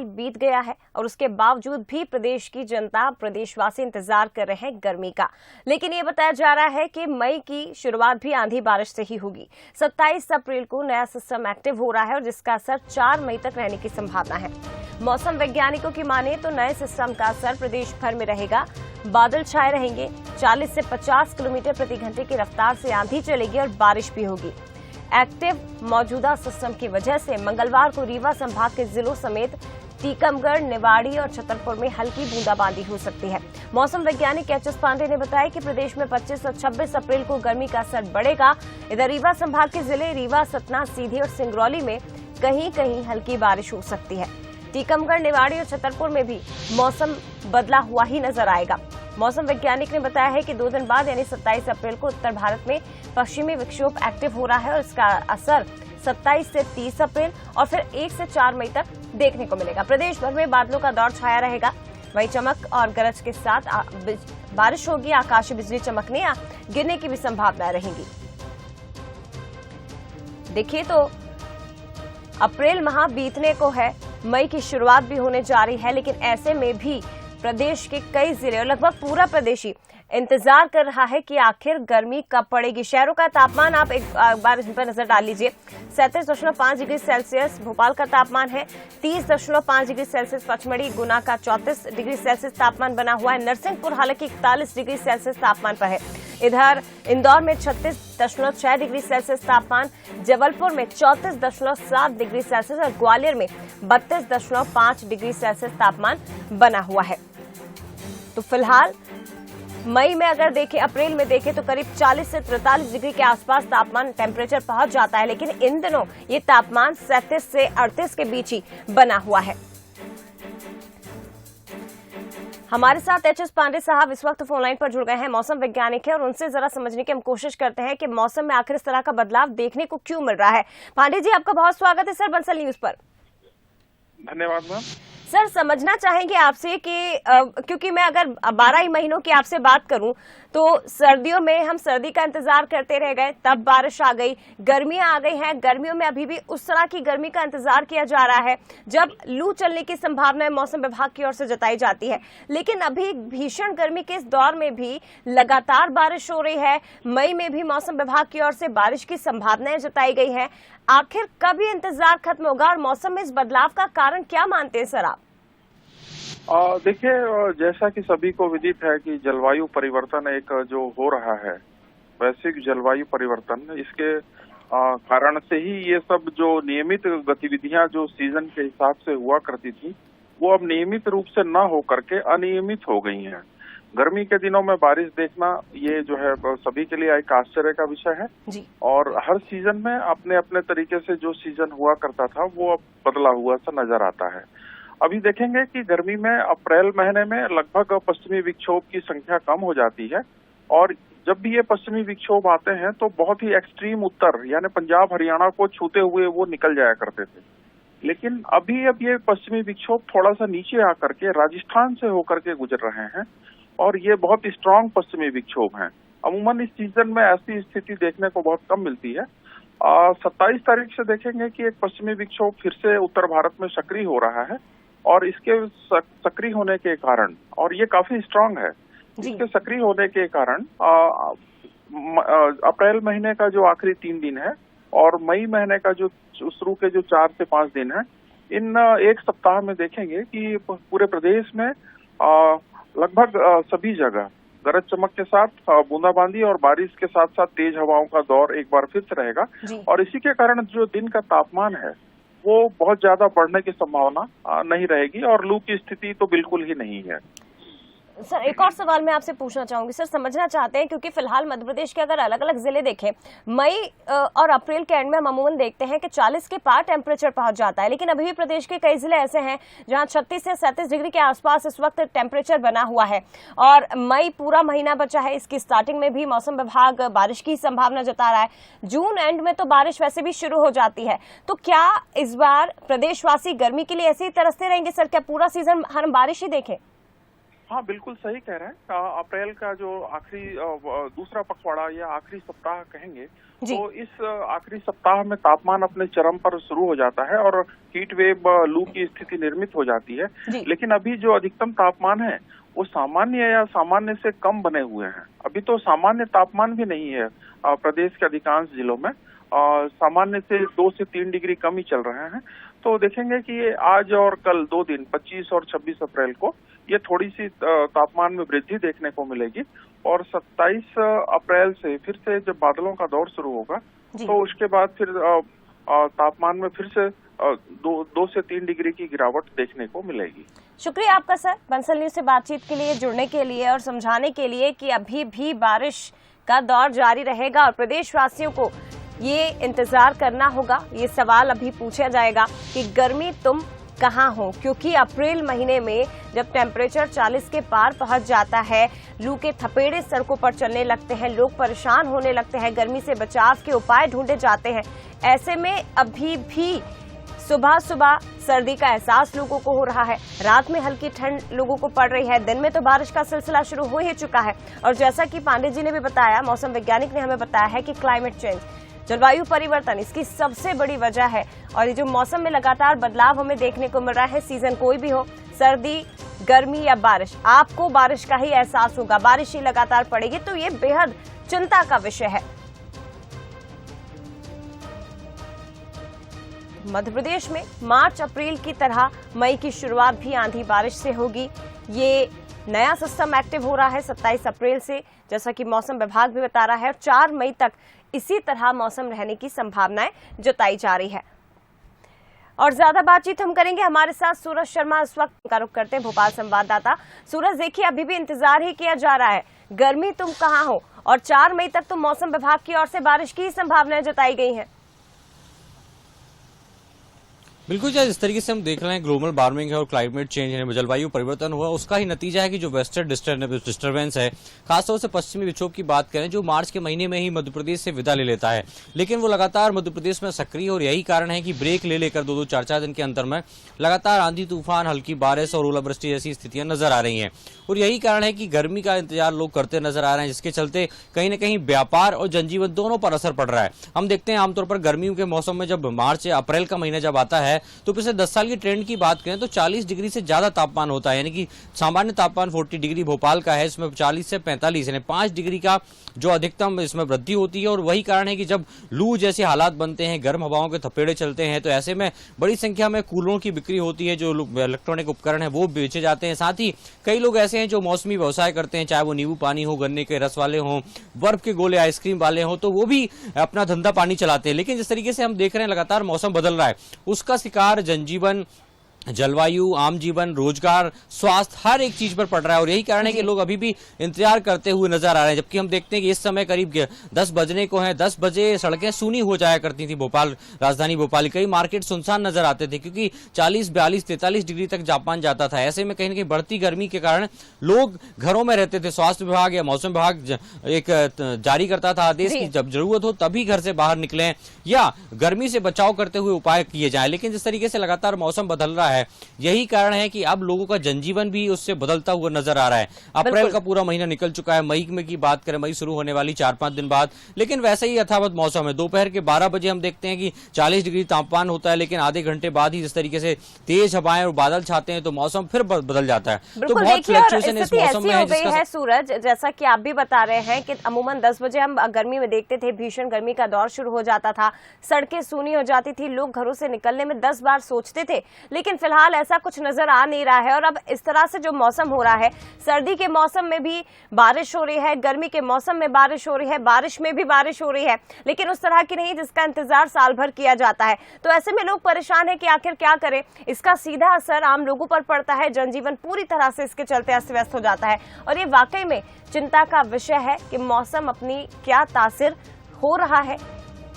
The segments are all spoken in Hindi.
अप्रैल बीत गया है और उसके बावजूद भी प्रदेश की जनता, प्रदेशवासी इंतजार कर रहे हैं गर्मी का। लेकिन ये बताया जा रहा है कि मई की शुरुआत भी आंधी बारिश से ही होगी। 27 अप्रैल को नया सिस्टम एक्टिव हो रहा है और जिसका असर 4 मई तक रहने की संभावना है। मौसम वैज्ञानिकों की माने तो नए सिस्टम का असर प्रदेश भर में रहेगा। बादल छाए रहेंगे, 40 से 50 किलोमीटर प्रति घंटे की रफ्तार से आंधी चलेगी और बारिश भी होगी। एक्टिव मौजूदा सिस्टम की वजह से मंगलवार को रीवा संभाग के जिलों समेत टीकमगढ़, निवाड़ी और छतरपुर में हल्की बूंदाबांदी हो सकती है। मौसम वैज्ञानिक एच.एस. पांडे ने बताया कि प्रदेश में 25 और 26 अप्रैल को गर्मी का असर बढ़ेगा। इधर रीवा संभाग के जिले रीवा, सतना, सीधी और सिंगरौली में कहीं कहीं हल्की बारिश हो सकती है। टीकमगढ़, निवाड़ी और छतरपुर में भी मौसम बदला हुआ ही नजर आएगा। मौसम वैज्ञानिक ने बताया है कि 2 दिन बाद यानी 27 अप्रैल को उत्तर भारत में पश्चिमी विक्षोभ एक्टिव हो रहा है और इसका असर 27 से 30 अप्रैल और फिर 1 से 4 मई तक देखने को मिलेगा। प्रदेश भर में बादलों का दौर छाया रहेगा। वहीं चमक और गरज के साथ बारिश होगी। आकाशीय बिजली चमकने या गिरने की भी संभावना रहेगी। देखिए तो अप्रैल माह बीतने को है, मई की शुरुआत भी होने जा रही है, लेकिन ऐसे में भी प्रदेश के कई जिले और लगभग पूरा प्रदेश ही इंतजार कर रहा है कि आखिर गर्मी कब पड़ेगी। शहरों का तापमान आप एक बार इस पर नजर डाल लीजिए। 37.5 डिग्री सेल्सियस भोपाल का तापमान है, 30.5 डिग्री सेल्सियस पचमढ़ी, गुना का 34 डिग्री सेल्सियस तापमान बना हुआ है। नरसिंहपुर हालांकि 41 डिग्री सेल्सियस तापमान पर है। इधर इंदौर में 36.6 डिग्री सेल्सियस तापमान, जबलपुर में 34.7 डिग्री सेल्सियस और ग्वालियर में 32.5 डिग्री सेल्सियस तापमान बना हुआ है। तो फिलहाल मई में अगर देखें, अप्रैल में देखें तो करीब 40 से 43 डिग्री के आसपास तापमान टेम्परेचर पहुंच जाता है, लेकिन इन दिनों ये तापमान 37 से 38 के बीच ही बना हुआ है। हमारे साथ एच.एस. पांडे साहब इस वक्त फोन लाइन पर जुड़ गए हैं, मौसम वैज्ञानिक है और उनसे जरा समझने की हम कोशिश करते हैं कि मौसम में आखिर इस तरह का बदलाव देखने को क्यों मिल रहा है। पांडे जी, आपका बहुत स्वागत है सर बंसल न्यूज पर। धन्यवाद मैम। सर, समझना चाहेंगे आपसे कि क्योंकि मैं अगर 12 ही महीनों की आपसे बात करूं तो सर्दियों में हम सर्दी का इंतजार करते रह गए, तब बारिश आ गई, गर्मियां आ गई हैं, गर्मियों में अभी भी उस तरह की गर्मी का इंतजार किया जा रहा है जब लू चलने की संभावना मौसम विभाग की ओर से जताई जाती है। लेकिन अभी भीषण गर्मी के इस दौर में भी लगातार बारिश हो रही है। मई में भी मौसम विभाग की ओर से बारिश की संभावनाएं जताई गई है। आखिर कब ये इंतजार खत्म होगा और मौसम में इस बदलाव का कारण क्या मानते हैं सर आप? देखिए, जैसा कि सभी को विदित है कि जलवायु परिवर्तन एक जो हो रहा है, वैश्विक जलवायु परिवर्तन, इसके कारण से ही ये सब जो नियमित गतिविधियां जो सीजन के हिसाब से हुआ करती थी, वो अब नियमित रूप से न हो करके अनियमित हो गई हैं। गर्मी के दिनों में बारिश देखना ये जो है सभी के लिए एक आश्चर्य का विषय है जी। और हर सीजन में अपने अपने तरीके से जो सीजन हुआ करता था वो अब बदला हुआ सा नजर आता है। अभी देखेंगे कि गर्मी में अप्रैल महीने में लगभग पश्चिमी विक्षोभ की संख्या कम हो जाती है और जब भी ये पश्चिमी विक्षोभ आते हैं तो बहुत ही एक्सट्रीम उत्तर यानी पंजाब हरियाणा को छूते हुए वो निकल जाया करते थे। लेकिन अभी अब ये पश्चिमी विक्षोभ थोड़ा सा नीचे आकर के राजस्थान से होकर के गुजर रहे हैं और ये बहुत स्ट्रांग पश्चिमी विक्षोभ हैं। अमूमन इस सीजन में ऐसी स्थिति देखने को बहुत कम मिलती है। 27 तारीख से देखेंगे कि एक पश्चिमी विक्षोभ फिर से उत्तर भारत में सक्रिय हो रहा है और इसके सक्रिय होने के कारण, और ये काफी स्ट्रांग है, इसके सक्रिय होने के कारण अप्रैल महीने का जो आखिरी 3 दिन है और मई महीने का जो शुरू के जो 4 से 5 दिन है, इन एक सप्ताह में देखेंगे कि पूरे प्रदेश में लगभग सभी जगह गरज चमक के साथ बूंदाबांदी और बारिश के साथ साथ तेज हवाओं का दौर एक बार फिर से रहेगा और इसी के कारण जो दिन का तापमान है वो बहुत ज्यादा बढ़ने की संभावना नहीं रहेगी और लू की स्थिति तो बिल्कुल ही नहीं है। सर, एक और सवाल मैं आपसे पूछना चाहूंगी। सर, समझना चाहते हैं क्योंकि फिलहाल मध्य प्रदेश के अगर अलग अलग जिले देखें, मई और अप्रैल के एंड में हम अमूमन देखते हैं कि 40 के पार टेम्परेचर पहुंच जाता है, लेकिन अभी भी प्रदेश के कई जिले ऐसे हैं जहां 36 से 37 डिग्री के आसपास इस वक्त टेम्परेचर बना हुआ है और मई पूरा महीना बचा है। इसकी स्टार्टिंग में भी मौसम विभाग बारिश की संभावना जता रहा है। जून एंड में तो बारिश वैसे भी शुरू हो जाती है। तो क्या इस बार प्रदेशवासी गर्मी के लिए ऐसे ही तरसते रहेंगे सर? क्या पूरा सीजन हम बारिश ही देखें? हाँ, बिल्कुल सही कह रहे हैं। अप्रैल का जो आखिरी दूसरा पखवाड़ा या आखिरी सप्ताह कहेंगे, तो इस आखिरी सप्ताह में तापमान अपने चरम पर शुरू हो जाता है और हीट वेव, लू की स्थिति निर्मित हो जाती है। लेकिन अभी जो अधिकतम तापमान है वो सामान्य या सामान्य से कम बने हुए हैं। अभी तो सामान्य तापमान भी नहीं है प्रदेश के अधिकांश जिलों में, सामान्य से 2 से 3 डिग्री कम ही चल रहे हैं। तो देखेंगे कि आज और कल 2 दिन 25 और 26 अप्रैल को ये थोड़ी सी तापमान में वृद्धि देखने को मिलेगी और 27 अप्रैल से फिर से जब बादलों का दौर शुरू होगा तो उसके बाद फिर तापमान में फिर से 2 से 3 डिग्री की गिरावट देखने को मिलेगी। शुक्रिया आपका सर, बंसल न्यूज से बातचीत के लिए, जुड़ने के लिए और समझाने के लिए कि अभी भी बारिश का दौर जारी रहेगा और प्रदेशवासियों को ये इंतजार करना होगा। ये सवाल अभी पूछा जाएगा कि गर्मी तुम कहाँ हो, क्योंकि अप्रैल महीने में जब टेम्परेचर 40 के पार पहुंच जाता है, लू के थपेड़े सड़कों पर चलने लगते हैं, लोग परेशान होने लगते हैं, गर्मी से बचाव के उपाय ढूंढे जाते हैं। ऐसे में अभी भी सुबह सुबह सर्दी का एहसास लोगों को हो रहा है, रात में हल्की ठंड लोगों को पड़ रही है, दिन में तो बारिश का सिलसिला शुरू हो ही चुका है। और जैसा कि पांडे जी ने भी बताया, मौसम वैज्ञानिक ने हमें बताया है कि क्लाइमेट चेंज, जलवायु परिवर्तन इसकी सबसे बड़ी वजह है। और ये जो मौसम में लगातार बदलाव हमें देखने को मिल रहा है, सीजन कोई भी हो, सर्दी, गर्मी या बारिश, आपको बारिश का ही एहसास होगा, बारिश ही लगातार पड़ेगी, तो ये बेहद चिंता का विषय है। मध्य प्रदेश में मार्च अप्रैल की तरह मई की शुरुआत भी आंधी बारिश से होगी। ये नया सिस्टम एक्टिव हो रहा है 27 अप्रैल से, जैसा कि मौसम विभाग भी बता रहा है, और 4 मई तक इसी तरह मौसम रहने की संभावनाएं जताई जा रही है। और ज्यादा बातचीत हम करेंगे, हमारे साथ सूरज शर्मा इस वक्त का रुख करते हैं, भोपाल संवाददाता। सूरज, देखिए अभी भी इंतजार ही किया जा रहा है, गर्मी तुम कहाँ हो, और 4 मई तक तो मौसम विभाग की ओर से बारिश की संभावनाएं जताई गई हैं। बिल्कुल, जिस तरीके से हम देख रहे हैं ग्लोबल वार्मिंग है और क्लाइमेट चेंज है, जलवायु परिवर्तन हुआ, उसका ही नतीजा है कि जो वेस्टर्न डिस्टर्बेंस है, खासतौर से पश्चिमी विक्षोभ की बात करें, जो मार्च के महीने में ही मध्य प्रदेश से विदा ले लेता है, लेकिन वो लगातार मध्य प्रदेश में सक्रिय, और यही कारण है कि ब्रेक ले लेकर 2-2, 4-4 दिन के अंतर में लगातार आंधी तूफान, हल्की बारिश और ओलावृष्टि जैसी स्थितियां नजर आ रही हैं। और यही कारण है कि गर्मी का इंतजार लोग करते नजर आ रहे हैं, जिसके चलते कहीं न कहीं व्यापार और जनजीवन दोनों पर असर पड़ रहा है। हम देखते हैं आमतौर पर गर्मियों के मौसम में जब मार्च या अप्रैल का महीना जब आता है, तो पिछले 10 साल की ट्रेंड की बात करें तो 40 डिग्री से ज्यादा तापमान होता है, यानी कि सामान्य तापमान 40 डिग्री भोपाल का है, इसमें 40 से 45 यानी 5 डिग्री का जो अधिकतम इसमें वृद्धि होती है। और वही कारण है कि जब लू जैसे हालात बनते हैं, गर्म हवाओं के थपेड़े चलते हैं, तो ऐसे में बड़ी संख्या में कूलरों की बिक्री होती है, जो इलेक्ट्रॉनिक उपकरण है वो बेचे जाते हैं। साथ ही कई लोग ऐसे हैं जो मौसमी व्यवसाय करते हैं, चाहे वो नींबू पानी हो, गन्ने के रस वाले हों, बर्फ के गोले, आइसक्रीम वाले हों, तो वो भी अपना धंधा पानी चलाते हैं। लेकिन जिस तरीके से हम देख रहे हैं लगातार मौसम बदल रहा है, उसका शिकार जनजीवन, जलवायु, आम जीवन, रोजगार, स्वास्थ्य, हर एक चीज पर पड़ रहा है। और यही कारण है कि लोग अभी भी इंतजार करते हुए नजर आ रहे हैं। जबकि हम देखते हैं कि इस समय करीब 10 बजने को हैं, 10 बजे सड़कें सूनी हो जाया करती थी भोपाल, राजधानी भोपाल। कई मार्केट सुनसान नजर आते थे, क्योंकि 40, 42, 43 डिग्री तक तापमान जाता था। ऐसे में कहीं न कहीं बढ़ती गर्मी के कारण लोग घरों में रहते थे। स्वास्थ्य विभाग या मौसम विभाग एक जारी करता था आदेश कि जब जरूरत हो तभी घर से बाहर निकलें या गर्मी से बचाव करते हुए उपाय किए जाए। लेकिन जिस तरीके से लगातार मौसम बदल रहा है, यही कारण है कि अब लोगों का जनजीवन भी उससे बदलता हुआ नजर आ रहा है। अप्रैल का पूरा महीना निकल चुका है, मई में की बात करें, मई शुरू होने वाली 4-5 दिन बाद, लेकिन वैसे ही यथावत मौसम है। दोपहर के 12 बजे हम देखते हैं कि 40 डिग्री तापमान होता है, लेकिन आधे घंटे बाद ही जिस तरीके से तेज हवाएं और बादल छाते हैं तो मौसम फिर बदल जाता है। तो बहुत फ्लक्चुएशन इस मौसम में है। सूरज, जैसा कि आप भी बता रहे हैं कि अमूमन 10 बजे हम गर्मी में देखते थे, भीषण गर्मी का दौर शुरू हो जाता था, सड़कें सूनी हो जाती थी, लोग घरों से निकलने में 10 बार सोचते थे। लेकिन फिलहाल ऐसा कुछ नजर आ नहीं रहा है। और अब इस तरह से जो मौसम हो रहा है, सर्दी के मौसम में भी बारिश हो रही है, गर्मी के मौसम में बारिश हो रही है, बारिश में भी बारिश हो रही है, लेकिन उस तरह की नहीं जिसका इंतजार साल भर किया जाता है। तो ऐसे में लोग परेशान है कि आखिर क्या करें। इसका सीधा असर आम लोगों पर पड़ता है, जनजीवन पूरी तरह से इसके चलते अस्त व्यस्त हो जाता है। और ये वाकई में चिंता का विषय है कि मौसम अपनी क्या तासीर हो रहा है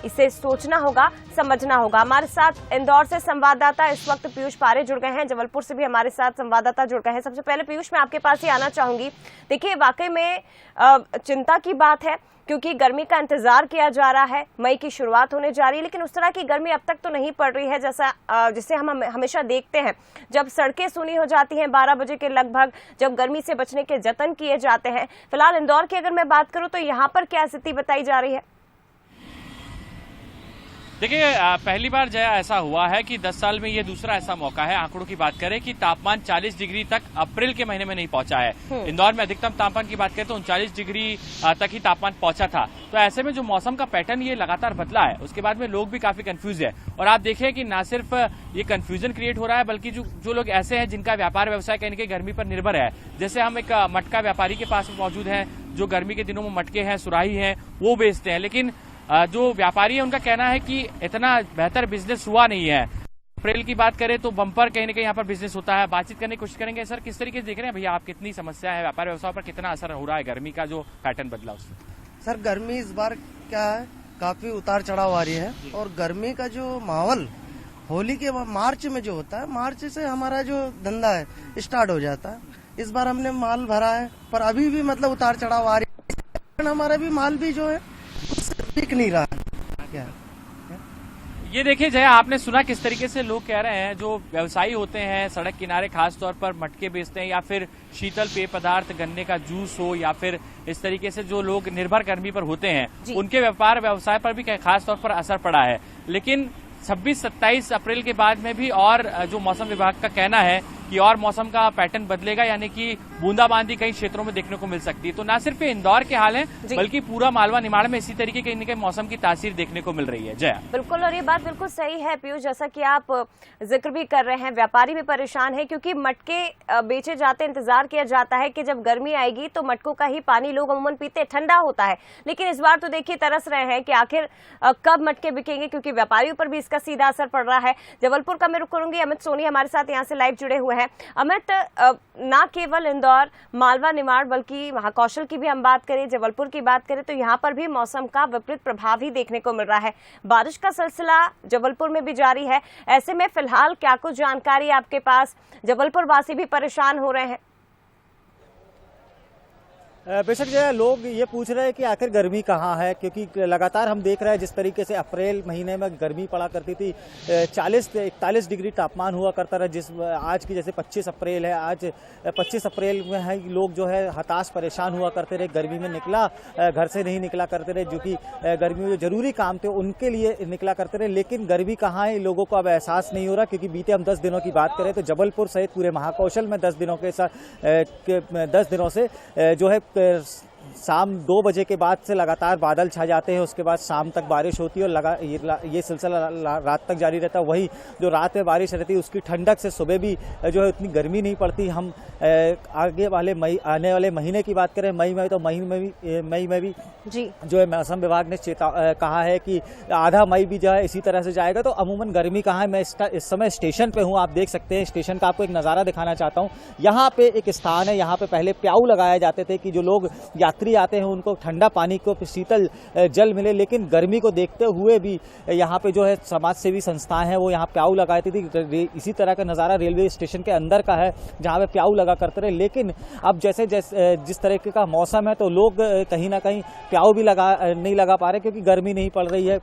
इसे सोचना होगा, समझना होगा। हमारे साथ इंदौर से संवाददाता इस वक्त पीयूष पारे जुड़ गए हैं, जबलपुर से भी हमारे साथ संवाददाता जुड़ गए हैं। सबसे पहले पीयूष, मैं आपके पास ही आना चाहूंगी। देखिए, वाकई में चिंता की बात है क्योंकि गर्मी का इंतजार किया जा रहा है, मई की शुरुआत होने जा रही है, लेकिन उस तरह की गर्मी अब तक तो नहीं पड़ रही है जिसे हम हमेशा देखते हैं जब सड़कें सूनी हो जाती हैं 12 बजे के लगभग, जब गर्मी से बचने के जतन किए जाते हैं। फिलहाल इंदौर की अगर मैं बात करूं तो यहाँ पर क्या स्थिति बताई जा रही है? देखिए, पहली बार जया ऐसा हुआ है कि 10 साल में ये दूसरा ऐसा मौका है। आंकड़ों की बात करें कि तापमान 40 डिग्री तक अप्रैल के महीने में नहीं पहुंचा है। इंदौर में अधिकतम तापमान की बात करें तो 39 डिग्री तक ही तापमान पहुंचा था। तो ऐसे में जो मौसम का पैटर्न ये लगातार बदला है, उसके बाद में लोग भी काफी कंफ्यूज है। और आप देखिए कि ना सिर्फ ये कंफ्यूजन क्रिएट हो रहा है, बल्कि जो लोग ऐसे हैं जिनका व्यापार व्यवसाय कहीं न कहीं गर्मी पर निर्भर है, जैसे हम एक मटका व्यापारी के पास मौजूद है जो गर्मी के दिनों में मटके हैं, सुराही हैं, वो बेचते हैं। लेकिन जो व्यापारी है उनका कहना है कि इतना बेहतर बिजनेस हुआ नहीं है। अप्रैल की बात करें तो बम्पर कहीं ना कहीं यहाँ पर बिजनेस होता है। बातचीत करने की कोशिश करेंगे। सर, किस तरीके से देख रहे हैं भैया आप, कितनी समस्या है, व्यापार व्यवसाय पर कितना असर हो रहा है गर्मी का जो पैटर्न बदला उससे? सर, गर्मी इस बार क्या है, काफी उतार चढ़ाव आ रही है। और गर्मी का जो माहौल होली के मार्च में जो होता है, मार्च से हमारा जो धंधा है स्टार्ट हो जाता है। इस बार हमने माल भरा है पर अभी भी मतलब उतार चढ़ाव आ रही है। हमारा भी माल भी जो है टिक नहीं रहा है। क्या ये देखिए जया, आपने सुना किस तरीके से लोग कह रहे हैं, जो व्यवसायी होते हैं सड़क किनारे खास तौर पर मटके बेचते हैं या फिर शीतल पेय पदार्थ, गन्ने का जूस हो, या फिर इस तरीके से जो लोग निर्भर गर्मी पर होते हैं उनके व्यापार व्यवसाय पर भी खास तौर पर असर पड़ा है। लेकिन 26-27 अप्रैल के बाद में भी और जो मौसम विभाग का कहना है कि और मौसम का पैटर्न बदलेगा, यानी कि बूंदाबांदी कई क्षेत्रों में देखने को मिल सकती है। तो न सिर्फ इंदौर के हाल है बल्कि पूरा मालवा निमाड़ में इसी तरीके के मौसम की तासीर देखने को मिल रही है। जया, बिल्कुल, और ये बात बिल्कुल सही है पीयूष, जैसा कि आप जिक्र भी कर रहे हैं, व्यापारी भी परेशान है क्योंकि मटके बेचे जाते, इंतजार किया जाता है कि जब गर्मी आएगी तो मटकों का ही पानी लोग अमूमन पीते, ठंडा होता है। लेकिन इस बार तो देखिए तरस रहे हैं कि आखिर कब मटके बिकेंगे, क्योंकि व्यापारियों पर भी इसका सीधा असर पड़ रहा है। जबलपुर का मैं रुख करूंगी, अमित सोनी हमारे साथ यहाँ से लाइव जुड़े हुए हैं। अमित, न केवल इंदौर, मालवा निमाड़, बल्कि महाकौशल की भी हम बात करें, जबलपुर की बात करें तो यहाँ पर भी मौसम का विपरीत प्रभाव ही देखने को मिल रहा है। बारिश का सिलसिला जबलपुर में भी जारी है। ऐसे में फिलहाल क्या कुछ जानकारी आपके पास? जबलपुर वासी भी परेशान हो रहे हैं। बेशक जो है लोग ये पूछ रहे हैं कि आखिर गर्मी कहाँ है, क्योंकि लगातार हम देख रहे हैं जिस तरीके से अप्रैल महीने में गर्मी पड़ा करती थी, 40 से 41 डिग्री तापमान हुआ करता रहा। जिस आज की जैसे 25 अप्रैल है, आज 25 अप्रैल में है, लोग जो है हताश परेशान हुआ करते रहे, गर्मी में घर से नहीं निकला करते रहे, जो कि गर्मी में जो जरूरी काम थे उनके लिए निकला करते रहे। लेकिन गर्मी कहाँ है लोगों को अब एहसास नहीं हो रहा, क्योंकि बीते हम 10 दिनों की बात करें तो जबलपुर सहित पूरे महाकौशल में 10 दिनों से जो है शाम 2 बजे के बाद से लगातार बादल छा जाते हैं, उसके बाद शाम तक बारिश होती है और ये सिलसिला रात तक जारी रहता है। वही जो रात में बारिश रहती है उसकी ठंडक से सुबह भी जो है उतनी गर्मी नहीं पड़ती। हम आगे वाले आने वाले महीने की बात करें, मई में भी जी जो है मौसम विभाग ने कहा है कि आधा मई भी जो है इसी तरह से जाएगा। तो अमूमन गर्मी कहाँ है, मैं इस समय स्टेशन पे हूँ, आप देख सकते हैं स्टेशन का आपको एक नज़ारा दिखाना चाहता हूँ। यहाँ पे एक स्थान है, यहाँ पे पहले प्याऊ लगाए जाते थे कि जो लोग यात्री आते हैं उनको ठंडा पानी को शीतल जल मिले। लेकिन गर्मी को देखते हुए भी यहाँ पे जो है समाज सेवी संस्थाएं हैं वो यहाँ प्याऊ लगाती थी। इसी तरह का नज़ारा रेलवे स्टेशन के अंदर का है जहाँ पे प्याऊ लगा करते रहे। लेकिन अब जैसे जिस तरीके का मौसम है तो लोग कहीं ना कहीं प्याऊ भी नहीं लगा पा रहे, क्योंकि गर्मी नहीं पड़ रही है।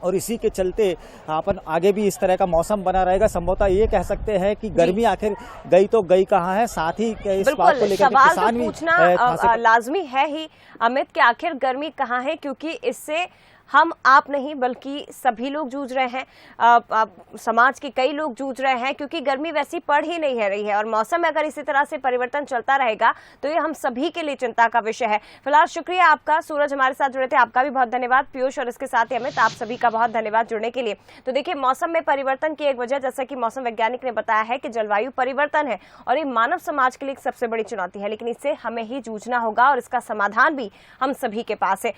और इसी के चलते अपन आगे भी इस तरह का मौसम बना रहेगा। संभवतः ये कह सकते हैं कि गर्मी आखिर गई तो गई कहाँ है। साथ ही इस बात को लेकर किसान भी पूछना लाजमी है ही अमित कि आखिर गर्मी कहाँ है, क्योंकि इससे हम आप नहीं बल्कि सभी लोग जूझ रहे हैं, समाज के कई लोग जूझ रहे हैं, क्योंकि गर्मी वैसी पड़ ही नहीं है रही है और मौसम में अगर इसी तरह से परिवर्तन चलता रहेगा तो ये हम सभी के लिए चिंता का विषय है। फिलहाल शुक्रिया आपका, सूरज हमारे साथ जुड़े थे, आपका भी बहुत धन्यवाद। पीयूष और इसके साथ ही अमित, आप सभी का बहुत धन्यवाद जुड़ने के लिए। तो देखिए, मौसम में परिवर्तन की एक वजह, जैसा कि मौसम वैज्ञानिक ने बताया है, कि जलवायु परिवर्तन है और ये मानव समाज के लिए एक सबसे बड़ी चुनौती है, लेकिन इससे हमें ही जूझना होगा और इसका समाधान भी हम सभी के पास है।